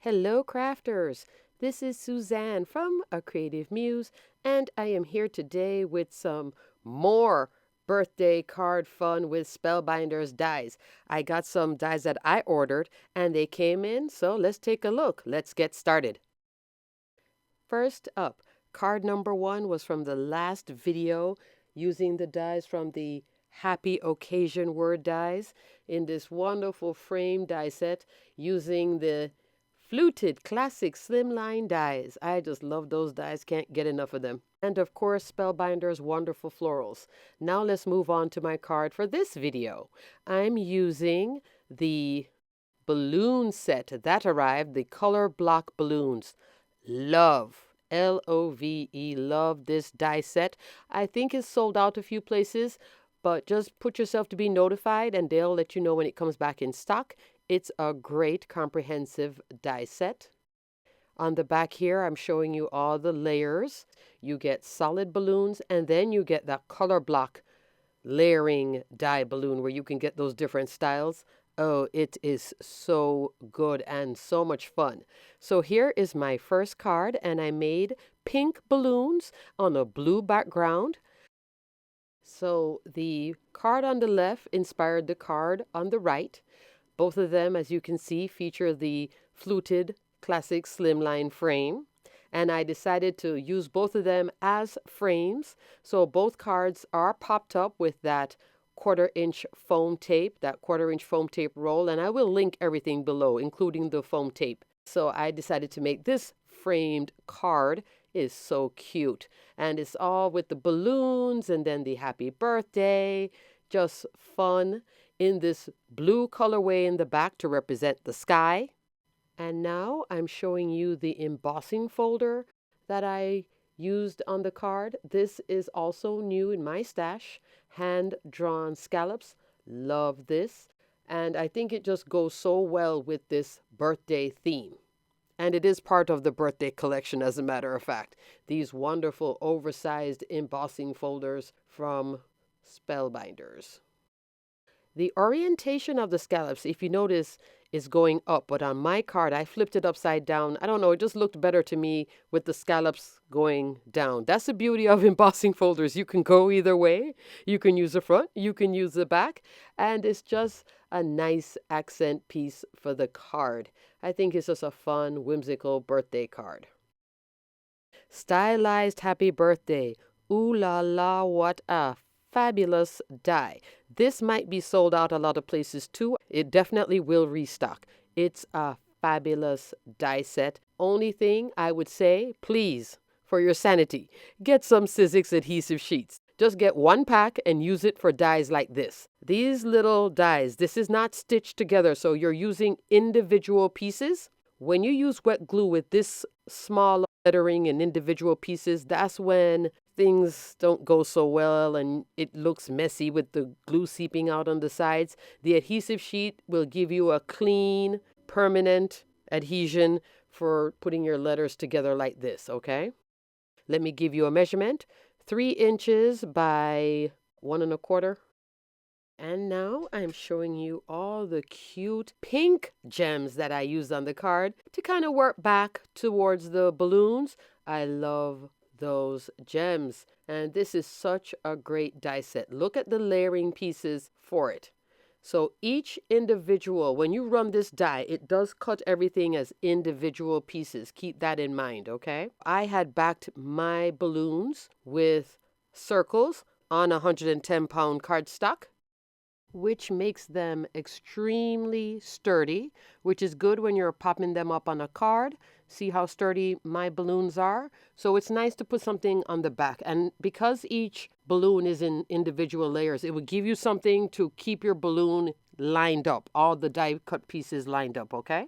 Hello, crafters. This is Suzanne from A Creative Muse, and I am here today with some more birthday card fun with Spellbinders dies. I got some dies that I ordered, and they came in, so let's take a look. Let's get started. First up, card number 1 was from the last video using the dies from the Happy Occasion word dies in this wonderful frame die set using the fluted classic slimline dies. I just love those dies, can't get enough of them. And of course, Spellbinders wonderful florals. Now let's move on to my card for this video. I'm using the balloon set that arrived, the color block balloons. Love, love this die set. I think it's sold out a few places, but just put yourself to be notified and they'll let you know when it comes back in stock. It's a great comprehensive die set. On the back here, I'm showing you all the layers. You get solid balloons, and then you get that color block layering die balloon where you can get those different styles. Oh, it is so good and so much fun. So here is my first card, and I made pink balloons on a blue background. So the card on the left inspired the card on the right. Both of them, as you can see, feature the fluted classic slimline frame. And I decided to use both of them as frames. So both cards are popped up with that 1/4-inch foam tape, that 1/4-inch foam tape roll. And I will link everything below, including the foam tape. So I decided to make this framed card. Is so cute, and it's all with the balloons and then the happy birthday, just fun in this blue colorway in the back to represent the sky. And now I'm showing you the embossing folder that I used on the card. This is also new in my stash, hand-drawn scallops. Love this, and I think it just goes so well with this birthday theme. And it is part of the birthday collection, as a matter of fact. These wonderful oversized embossing folders from Spellbinders. The orientation of the scallops, if you notice, is going up. But on my card, I flipped it upside down. I don't know, it just looked better to me with the scallops going down. That's the beauty of embossing folders. You can go either way. You can use the front, you can use the back. And it's just a nice accent piece for the card. I think it's just a fun, whimsical birthday card. Stylized happy birthday. Ooh la la, what a fabulous die. This might be sold out a lot of places too. It definitely will restock. It's a fabulous die set. Only thing I would say, please, for your sanity, get some Sizzix adhesive sheets. Just get one pack and use it for dies like this. These little dies, this is not stitched together, so you're using individual pieces. When you use wet glue with this small lettering and individual pieces, that's when things don't go so well and it looks messy with the glue seeping out on the sides. The adhesive sheet will give you a clean, permanent adhesion for putting your letters together like this, okay? Let me give you a measurement. 3 inches by 1 1/4. And now I'm showing you all the cute pink gems that I used on the card to kind of work back towards the balloons. I love those gems. And this is such a great die set. Look at the layering pieces for it. So each individual, when you run this die, it does cut everything as individual pieces. Keep that in mind, okay? I had backed my balloons with circles on 110-pound cardstock, which makes them extremely sturdy, which is good when you're popping them up on a card. See how sturdy my balloons are? So it's nice to put something on the back. And because each balloon is in individual layers, it will give you something to keep your balloon lined up, all the die cut pieces lined up, okay?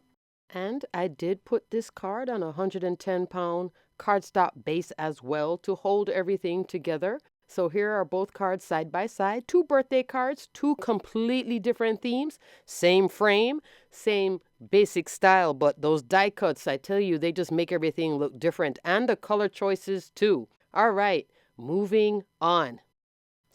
And I did put this card on a 110-pound cardstock base as well to hold everything together. So here are both cards side by side, 2 birthday cards, 2 completely different themes, same frame, same basic style, but those die cuts, I tell you, they just make everything look different, and the color choices too. All right, moving on.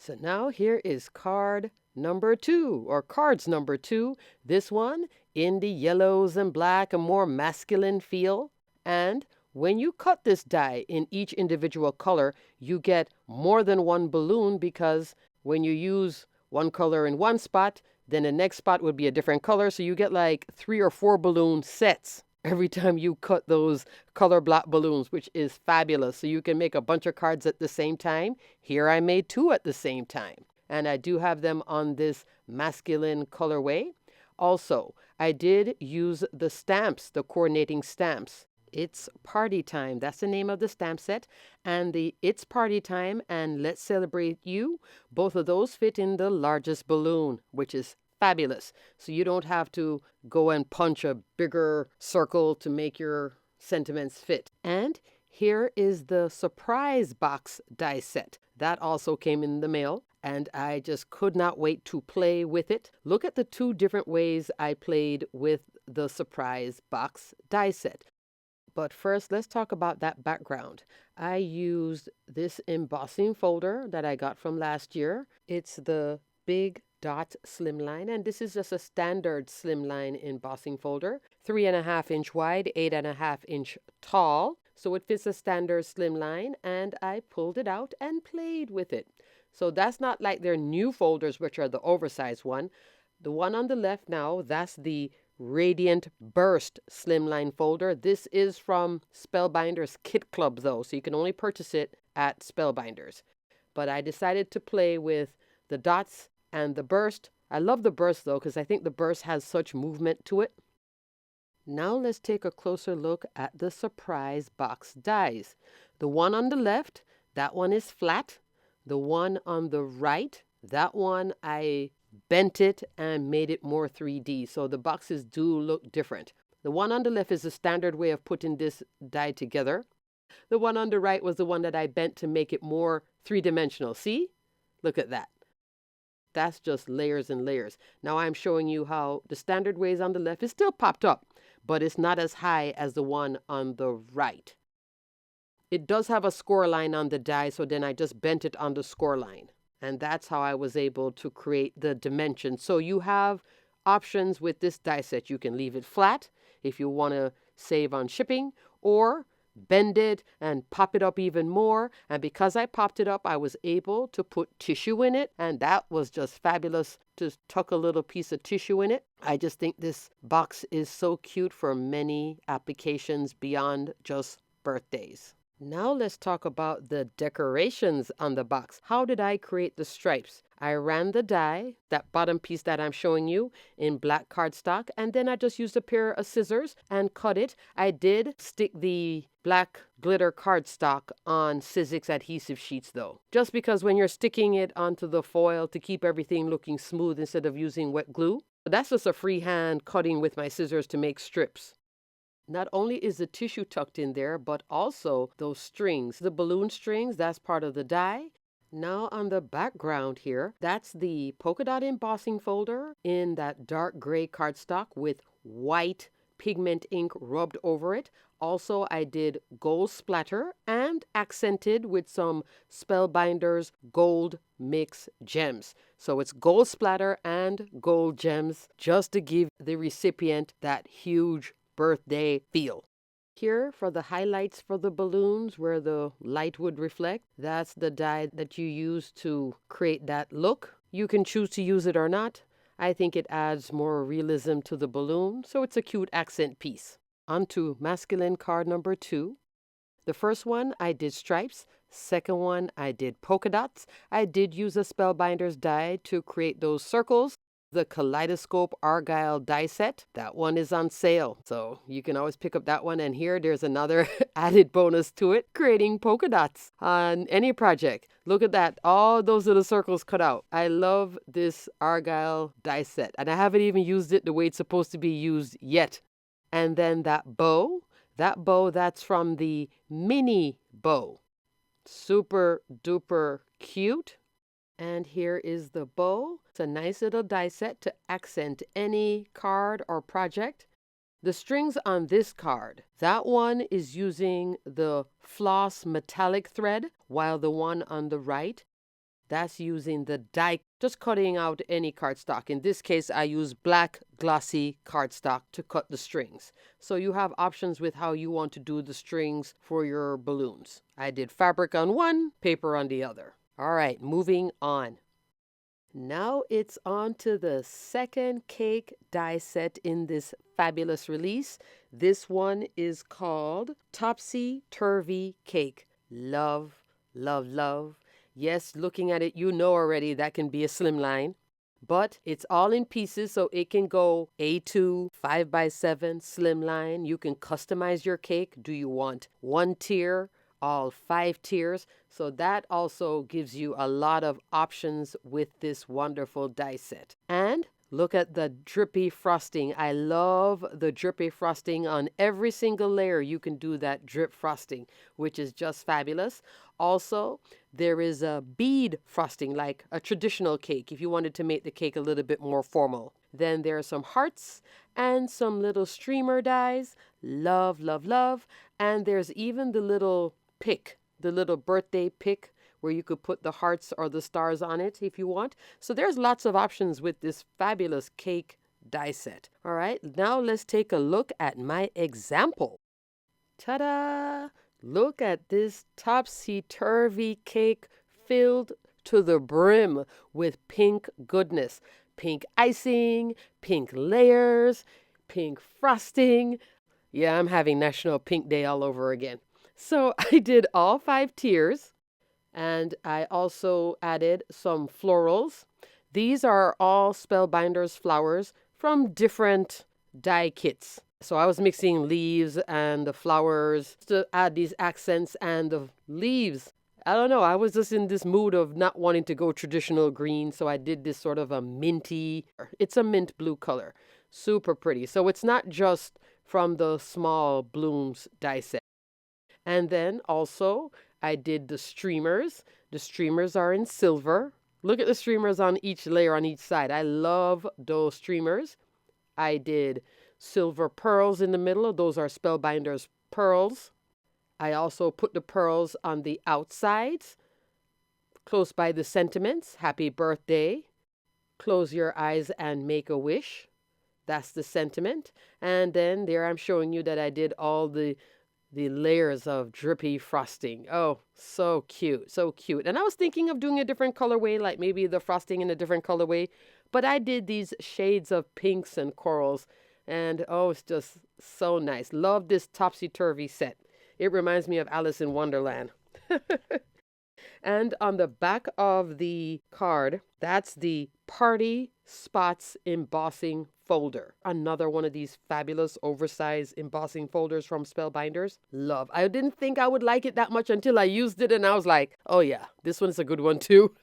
So now here is card number 2, or cards number 2. This one in the yellows and black, a more masculine feel. And when you cut this die in each individual color, you get more than one balloon, because when you use one color in one spot, then the next spot would be a different color. So you get like 3 or 4 balloon sets every time you cut those color block balloons, which is fabulous. So you can make a bunch of cards at the same time. Here I made 2 at the same time. And I do have them on this masculine colorway. Also, I did use the stamps, the coordinating stamps. It's Party Time. That's the name of the stamp set. And the It's Party Time and Let's Celebrate You, both of those fit in the largest balloon, which is fabulous. So you don't have to go and punch a bigger circle to make your sentiments fit. And here is the surprise box die set. That also came in the mail, and I just could not wait to play with it. Look at the 2 different ways I played with the surprise box die set. But first, let's talk about that background. I used this embossing folder that I got from last year. It's the Big Dot Slimline, and this is just a standard slimline embossing folder, 3.5 inch wide, 8.5 inch tall. So it fits a standard slimline, and I pulled it out and played with it. So that's not like their new folders, which are the oversized one. The one on the left now, that's the Radiant Burst slimline folder. This is from Spellbinders Kit Club though, so you can only purchase it at Spellbinders. But I decided to play with the dots and the burst. I love the burst though, because I think the burst has such movement to it. Now let's take a closer look at the surprise box dies. The one on the left, that one is flat. The one on the right, that one I bent it and made it more 3D. So the boxes do look different. The one on the left is the standard way of putting this die together. The one on the right was the one that I bent to make it more 3-dimensional. See? Look at that. That's just layers and layers. Now I'm showing you how the standard ways on the left is still popped up, but it's not as high as the one on the right. It does have a score line on the die, so then I just bent it on the score line. And that's how I was able to create the dimensions. So you have options with this die set. You can leave it flat if you want to save on shipping, or bend it and pop it up even more. And because I popped it up, I was able to put tissue in it, and that was just fabulous to tuck a little piece of tissue in it. I just think this box is so cute for many applications beyond just birthdays. Now let's talk about the decorations on the box. How did I create the stripes? I ran the die, that bottom piece that I'm showing you, in black cardstock, and then I just used a pair of scissors and cut it. I did stick the black glitter cardstock on Sizzix adhesive sheets though, just because when you're sticking it onto the foil to keep everything looking smooth instead of using wet glue. That's just a freehand cutting with my scissors to make strips. Not only is the tissue tucked in there, but also those strings, the balloon strings, that's part of the die. Now on the background here, that's the polka dot embossing folder in that dark gray cardstock with white pigment ink rubbed over it. Also, I did gold splatter and accented with some Spellbinders gold mix gems. So it's gold splatter and gold gems just to give the recipient that huge birthday feel. Here for the highlights for the balloons where the light would reflect, that's the die that you use to create that look. You can choose to use it or not. I think it adds more realism to the balloon, so it's a cute accent piece. On to masculine card number 2. The first one I did stripes. Second one I did polka dots. I did use a Spellbinders die to create those circles. The Kaleidoscope Argyle die set, that one is on sale, so you can always pick up that one. And here there's another added bonus to it, creating polka dots on any project. Look at that, all those little circles cut out. I love this Argyle die set, and I haven't even used it the way it's supposed to be used yet. And then that bow, that's from the mini bow. Super duper cute. And here is the bow. It's a nice little die set to accent any card or project. The strings on this card, that one is using the floss metallic thread, while the one on the right That's using the die, just cutting out any cardstock. In this case, I use black glossy cardstock to cut the strings. So you have options with how you want to do the strings for your balloons. I did fabric on one, paper on the other. All right, moving on. Now it's on to the second cake die set in this fabulous release. This one is called Topsy Turvy Cake. Love, love, love. Yes, looking at it, you know already that can be a slimline, but it's all in pieces, so it can go A2, 5x7, slimline. You can customize your cake. Do you want one tier, all 5 tiers? So that also gives you a lot of options with this wonderful die set. And look at the drippy frosting. I love the drippy frosting on every single layer. You can do that drip frosting, which is just fabulous. Also, there is a bead frosting, like a traditional cake, if you wanted to make the cake a little bit more formal. Then there are some hearts and some little streamer dies. Love, love, love. And there's even the little pick, the little birthday pick, where you could put the hearts or the stars on it if you want. So there's lots of options with this fabulous cake die set. All right, now let's take a look at my example. Ta-da! Look at this topsy-turvy cake filled to the brim with pink goodness. Pink icing, pink layers, pink frosting. Yeah, I'm having National Pink Day all over again. So I did all 5 tiers. And I also added some florals. These are all Spellbinders flowers from different die kits. So I was mixing leaves and the flowers to add these accents, and the leaves, I don't know, I was just in this mood of not wanting to go traditional green. So I did this sort of a minty, it's a mint blue color. Super pretty. So it's not just from the small blooms die set. And then also I did the streamers. The streamers are in silver. Look at the streamers on each layer on each side. I love those streamers. I did silver pearls in the middle. Those are Spellbinders pearls. I also put the pearls on the outsides, close by the sentiments. Happy birthday. Close your eyes and make a wish. That's the sentiment. And then there I'm showing you that I did all the layers of drippy frosting. Oh, so cute, so cute. And I was thinking of doing a different colorway, like maybe the frosting in a different colorway, but I did these shades of pinks and corals, and oh, it's just so nice. Love this topsy-turvy set. It reminds me of Alice in Wonderland. And on the back of the card, that's the Party Spots embossing folder. Another one of these fabulous oversized embossing folders from Spellbinders. Love. I didn't think I would like it that much until I used it, and I was like, oh yeah, this one's a good one too.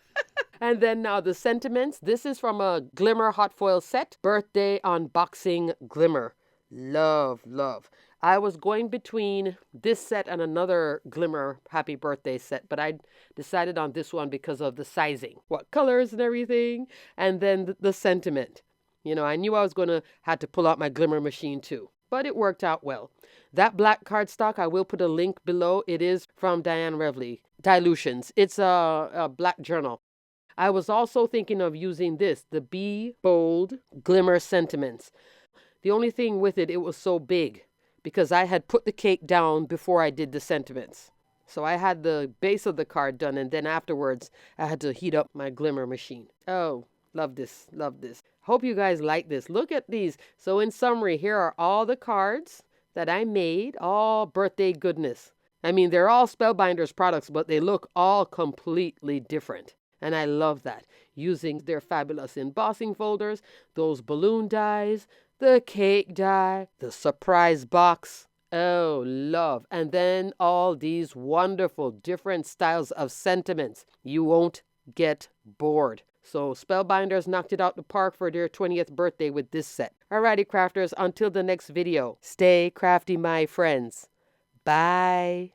And then now the sentiments. This is from a Glimmer hot foil set. Birthday unboxing Glimmer. Love, love. I was going between this set and another Glimmer Happy Birthday set, but I decided on this one because of the sizing, what colors and everything, and then the sentiment. You know, I knew I was going to have to pull out my Glimmer machine too, but it worked out well. That black cardstock, I will put a link below. It is from Diane Revley Dilutions. It's a black journal. I was also thinking of using this, the Be Bold Glimmer Sentiments. The only thing with it, it was so big, because I had put the cake down before I did the sentiments. So I had the base of the card done, and then afterwards I had to heat up my Glimmer machine. Oh, love this, love this. Hope you guys like this. Look at these. So in summary, here are all the cards that I made, all birthday goodness. I mean, they're all Spellbinders products, but they look all completely different. And I love that. Using their fabulous embossing folders, those balloon dies, the cake die, the surprise box. Oh, love. And then all these wonderful different styles of sentiments. You won't get bored. So Spellbinders knocked it out the park for their 20th birthday with this set. Alrighty, crafters, until the next video, stay crafty, my friends. Bye.